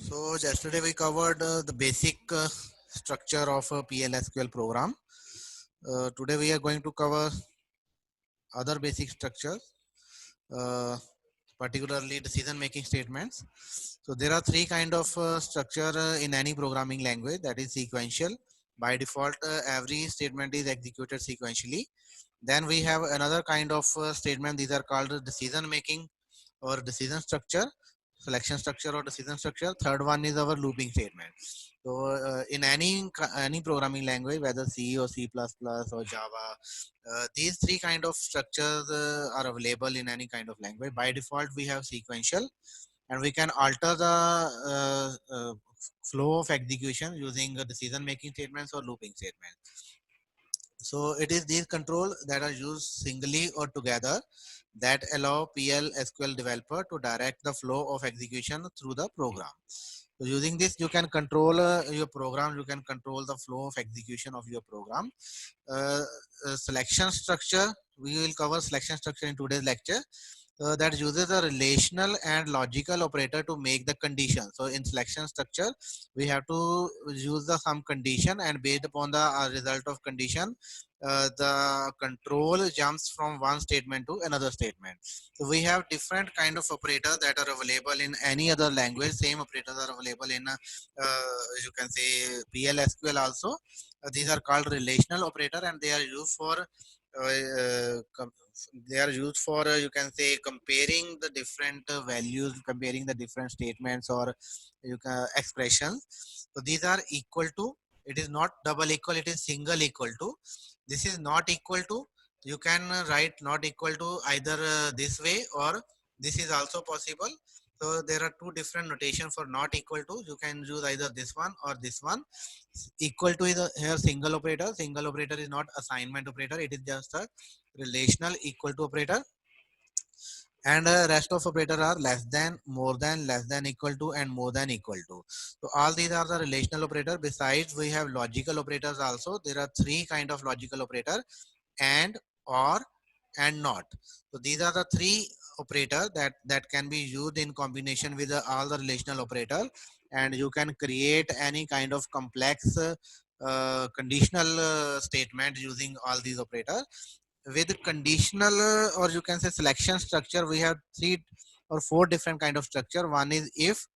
So yesterday we covered the basic structure of a PLSQL program. Today we are going to cover other basic structures, uh, particularly decision making statements. So there are three kind of structure in any programming language, that is sequential. By default, every statement is executed sequentially. Then we have another kind of statement. These are called decision making or decision structure, selection structure or decision structure. Third one is our looping statement. So in any programming language, whether C or C++ or Java, these three kind of structures are available in any kind of language. By default, we have sequential, and we can alter the flow of execution using decision making statements or looping statements. So it is these control that are used singly or together that allow PL SQL developer to direct the flow of execution through the program. So using this, you can control your program, you can control the flow of execution of your program. Uh, Selection structure, we will cover selection structure in today's lecture. That uses a relational and logical operator to make the condition. So in selection structure, we have to use the some condition, and based upon the result of condition, the control jumps from one statement to another statement. So we have different kind of operators that are available in any other language. Same operators are available in you can say PLSQL also. These are called relational operator, and they are used for you can say comparing the different values, comparing the different statements or you can expressions. So these are equal to, it is not double equal, it is single equal to. This is not equal to, you can write not equal to either this way, or this is also possible. So there are two different notation for not equal to. You can use either this one or this one. Equal to is here single operator. Single operator is not assignment operator, it is just a relational equal to operator. And rest of operator are less than, more than, less than equal to, and more than equal to. So all these are the relational operator. Besides, we have logical operators also. There are three kind of logical operator: and, or, and not. So these are the three operator that can be used in combination with all the relational operator, and you can create any kind of complex conditional statement using all these operators. With conditional or you can say selection structure, we have three or four different kind of structure. One is if,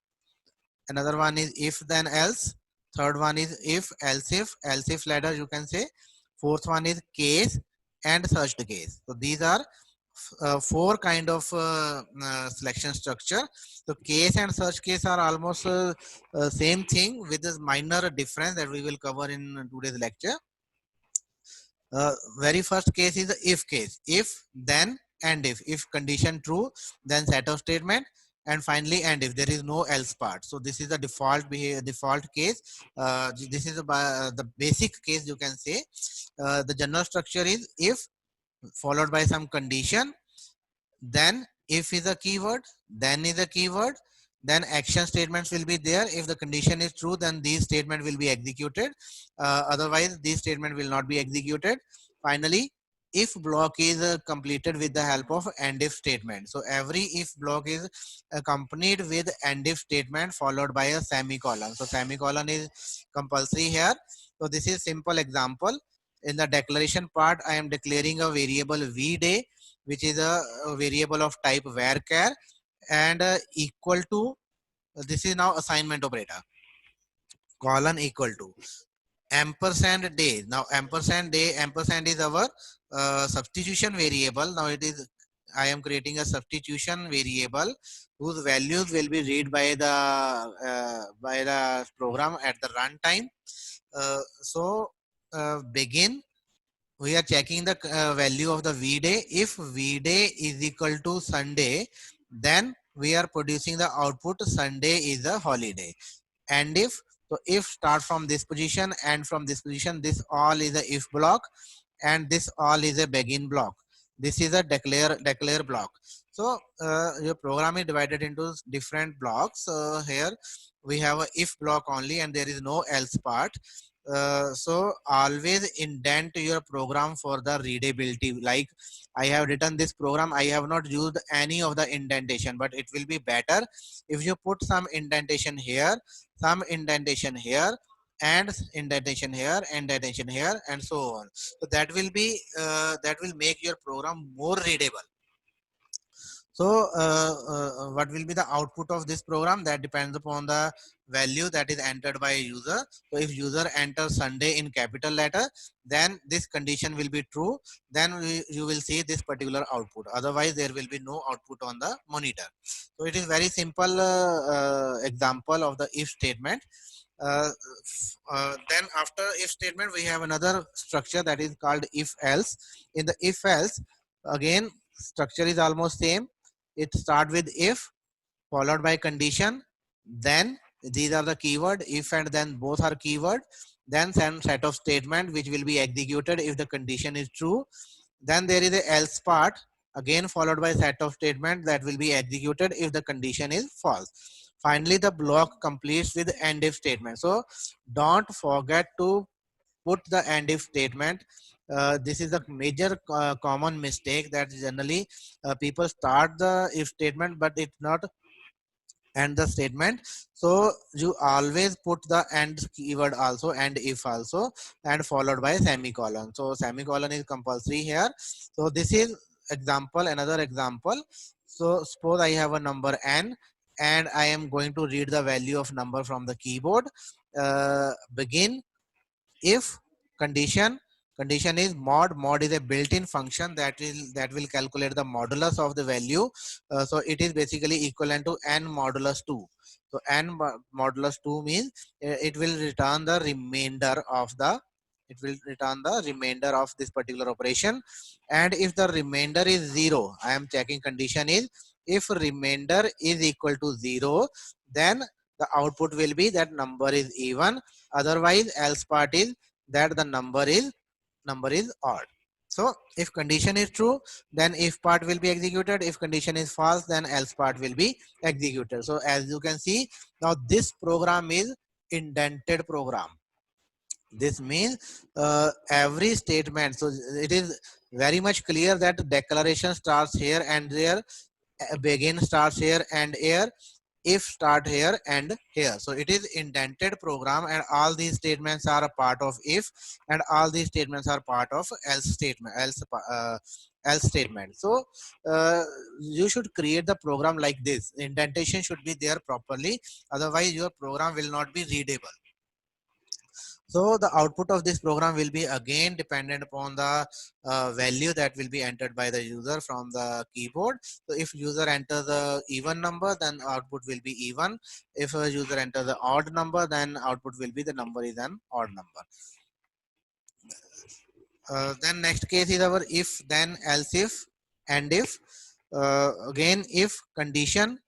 another one is if then else, third one is else if ladder you can say, fourth one is case, and searched case. So these are four kind of selection structure. So case and search case are almost same thing, with this minor difference that we will cover in today's lecture. Very first case is the if case. If, then, and if. If condition true, then set of statement, and finally and if. There is no else part. So this is the default default case. This is the basic case you can say. The general structure is if followed by some condition, then if is a keyword, then is a keyword, then action statements will be there. If the condition is true, then these statement will be executed. Otherwise these statement will not be executed. Finally, if block is completed with the help of and if statement. So every if block is accompanied with and if statement followed by a semicolon. So semicolon is compulsory here. So this is simple example. In the declaration part, I am declaring a variable vday, which is a variable of type varchar, and equal to, this is now assignment operator, colon equal to ampersand day. Now ampersand day, ampersand is our substitution variable. Now it is, I am creating a substitution variable whose values will be read by the program at the runtime. Begin, we are checking the value of the vday. If vday is equal to Sunday, then we are producing the output Sunday is a holiday. And if, so if start from this position, and from this position, this all is a if block, and this all is a begin block. This is a declare block. So your program is divided into different blocks. Here we have a if block only, and there is no else part. So always indent your program for the readability. Like I have written this program, I have not used any of the indentation, but it will be better if you put some indentation here, some indentation here, and indentation here, indentation here, and so on. So that will be that will make your program more readable. So what will be the output of this program? That depends upon the value that is entered by a user. So if user enters Sunday in capital letter, then this condition will be true. Then you will see this particular output. Otherwise, there will be no output on the monitor. So it is very simple example of the if statement. Then after if statement, we have another structure that is called if else. In the if else, again structure is almost same. It start with if followed by condition, then these are the keyword if and then both are keyword, then some set of statement which will be executed if the condition is true. Then there is a else part, again followed by set of statement that will be executed if the condition is false. Finally the block completes with end if statement. So don't forget to put the end if statement. This is a major common mistake that generally people start the if statement but it's not end the statement. So you always put the end keyword also and if also and followed by semicolon. So semicolon is compulsory here. So this is example, another example. So suppose I have a number n and I am going to read the value of number from the keyboard. Begin if condition. Condition is mod is a built-in function that will calculate the modulus of the value. So it is basically equivalent to n modulus 2. So n modulus 2 means it will return the remainder of the this particular operation. And if the remainder is 0, I am checking condition is if remainder is equal to 0, then the output will be that number is even. Otherwise else part is that the number is odd. So if condition is true, then if part will be executed. If condition is false, then else part will be executed. So as you can see, now this program is indented program. This means every statement, so it is very much clear that declaration starts here and there, begin starts here and here, if start here and here. So it is indented program and all these statements are a part of if and all these statements are part of else statement, else statement. So you should create the program like this. Indentation should be there properly, otherwise your program will not be readable. So the output of this program will be again dependent upon the value that will be entered by the user from the keyboard. So if user enters the even number, then output will be even. If a user enters the odd number, then output will be the number is an odd number. Then next case is our if, then, else if, and if. Again if condition,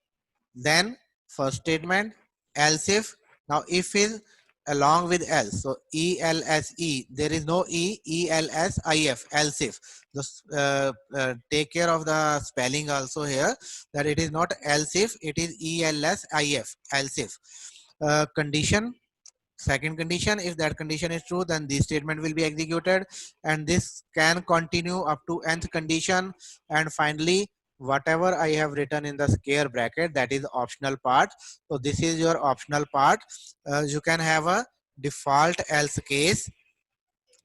then first statement, else if. Now if is along with else. So ELSE, there is no ELSIF, else if. Just take care of the spelling also here, that it is not else if, it is ELSIF, else if. Condition, second condition, if that condition is true, then this statement will be executed, and this can continue up to nth condition. And finally whatever I have written in the square bracket, that is optional part. So this is your optional part. You can have a default else case.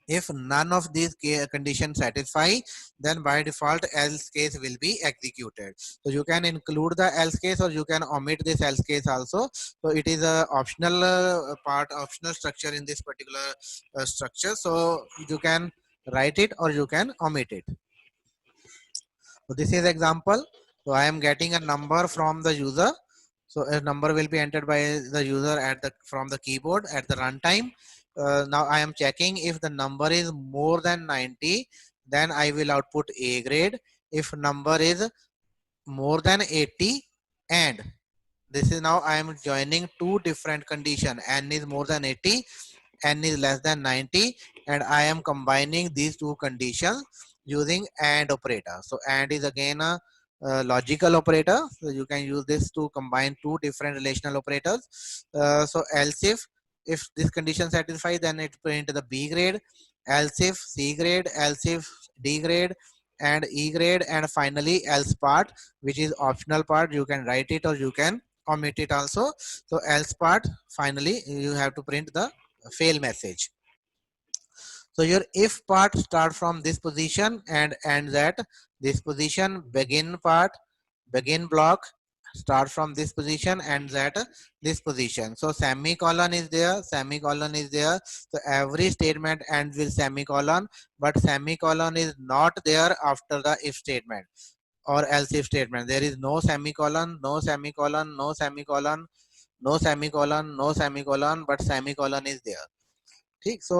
If none of these conditions satisfy, then by default else case will be executed. So you can include the else case or you can omit this else case also. So it is a optional part, optional structure in this particular structure. So you can write it or you can omit it. So this is example. So I am getting a number from the user. So a number will be entered by the user at the from the keyboard at the runtime. Now I am checking if the number is more than 90, then I will output A grade. If number is more than 80, and this is now I am joining two different condition. N is more than 80, n is less than 90, and I am combining these two conditions using AND operator. So AND is again a logical operator. So you can use this to combine two different relational operators. So else if if this condition satisfies, then it print the B grade, else if C grade, else if D grade, and E grade, and finally else part, which is optional part. You can write it or you can omit it also. So else part, finally you have to print the fail message. So your if part start from this position and ends at this position. Begin part, begin block start from this position, ends at this position. So semicolon is there, semicolon is there. So every statement ends with semicolon, but semicolon is not there after the if statement or else if statement. There is no semicolon, no semicolon, no semicolon, no semicolon, no semicolon, but semicolon is there. ठीक. So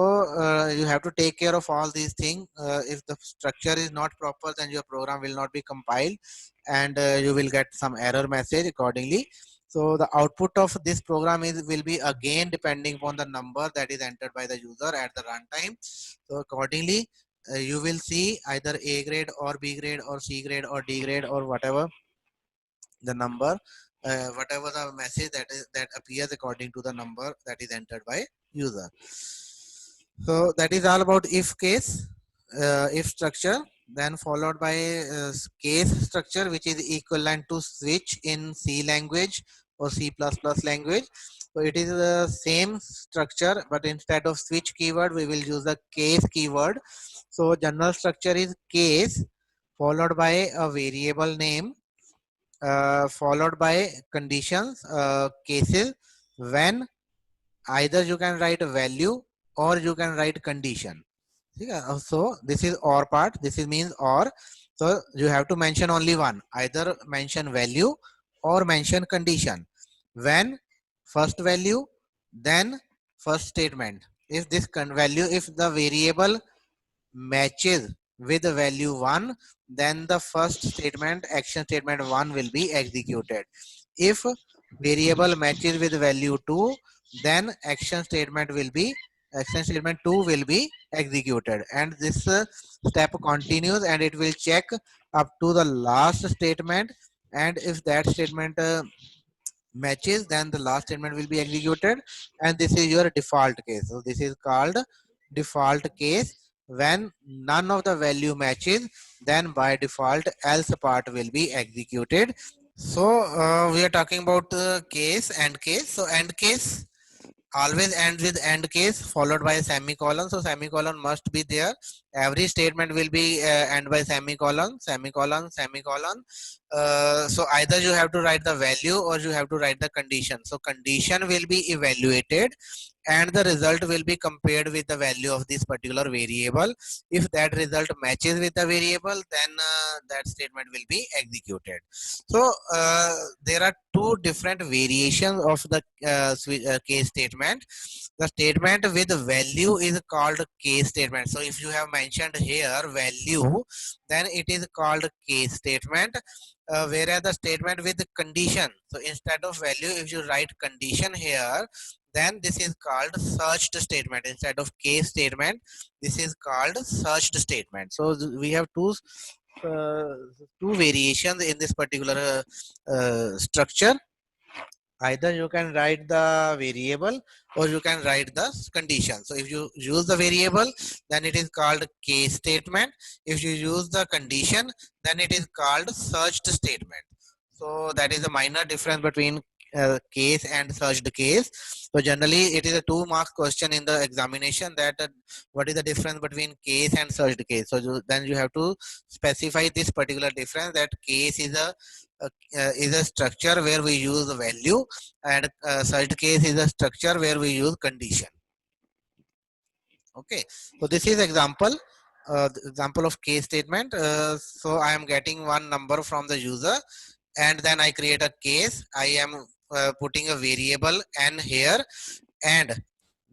you have to take care of all these things. If the structure is not proper, then your program will not be compiled, and you will get some error message accordingly. So the output of this program will be again depending upon the number that is entered by the user at the runtime. So accordingly, you will see either A grade or B grade or C grade or D grade or whatever the number, whatever the message that appears according to the number that is entered by user. So that is all about if case, if structure, then followed by case structure, which is equivalent to switch in C language or C++ language. So it is the same structure, but instead of switch keyword, we will use the case keyword. So general structure is case followed by a variable name, followed by conditions, cases, when either you can write a value or you can write condition. So this is or part, this is means or. So you have to mention only one, either mention value or mention condition. When first value, then first statement. If this value, if the variable matches with the value 1, then the first statement, action statement 1 will be executed. If variable matches with value 2, then action statement 2 will be executed, and this step continues, and it will check up to the last statement, and if that statement matches, then the last statement will be executed, and this is your default case. So this is called default case. When none of the value matches, then by default else part will be executed. So we are talking about case, end case. So end case always ends with end case followed by a semicolon. So semicolon must be there. Every statement will be end by semicolon, semicolon, semicolon. So either you have to write the value or you have to write the condition. So condition will be evaluated and the result will be compared with the value of this particular variable. If that result matches with the variable, then that statement will be executed. So there are two different variations of the case statement. The statement with value is called case statement. So if you have mentioned here value, then it is called case statement. Whereas the statement with condition, so instead of value, if you write condition here, then this is called searched statement. Instead of case statement, this is called searched statement. So we have uh, two variations in this particular structure. Either you can write the variable or you can write the condition. So if you use the variable, then it is called case statement. If you use the condition, then it is called searched statement. So that is a minor difference between case and searched case. So generally it is a 2 mark question in the examination, that what is the difference between case and searched case. So then you have to specify this particular difference, that case is a structure where we use the value, and searched case is a structure where we use condition. Okay, so this is example of case statement. So I am getting one number from the user, and then I create a case. I am putting a variable n here, and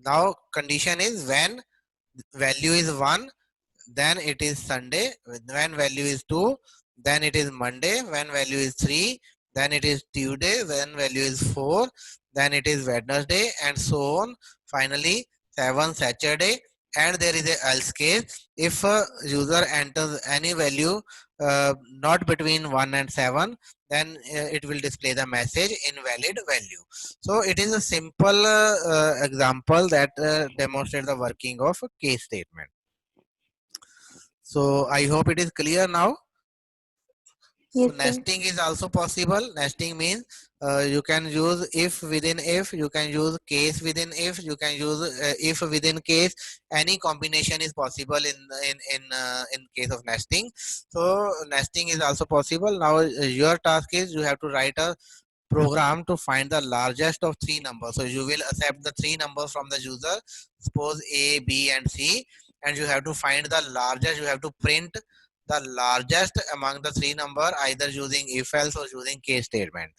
now condition is when value is 1, then it is Sunday. When value is 2, then it is Monday. When value is 3, then it is Tuesday. When value is 4, then it is Wednesday, and so on. Finally 7 Saturday, and there is a else case. If a user enters any value not between 1 and 7, then it will display the message invalid value. So it is a simple example that demonstrates the working of a case statement. So I hope it is clear now. So Yes, sir. nesting is also possible. Nesting means you can use if within if, you can use case within if, you can use if within case. Any combination is possible in case of nesting. So nesting is also possible. Now your task is you have to write a program to find the largest of three numbers. So you will accept the three numbers from the user, suppose A, B, and C, and you have to find the largest. You have to print the largest among the three number either using if else or using case statement.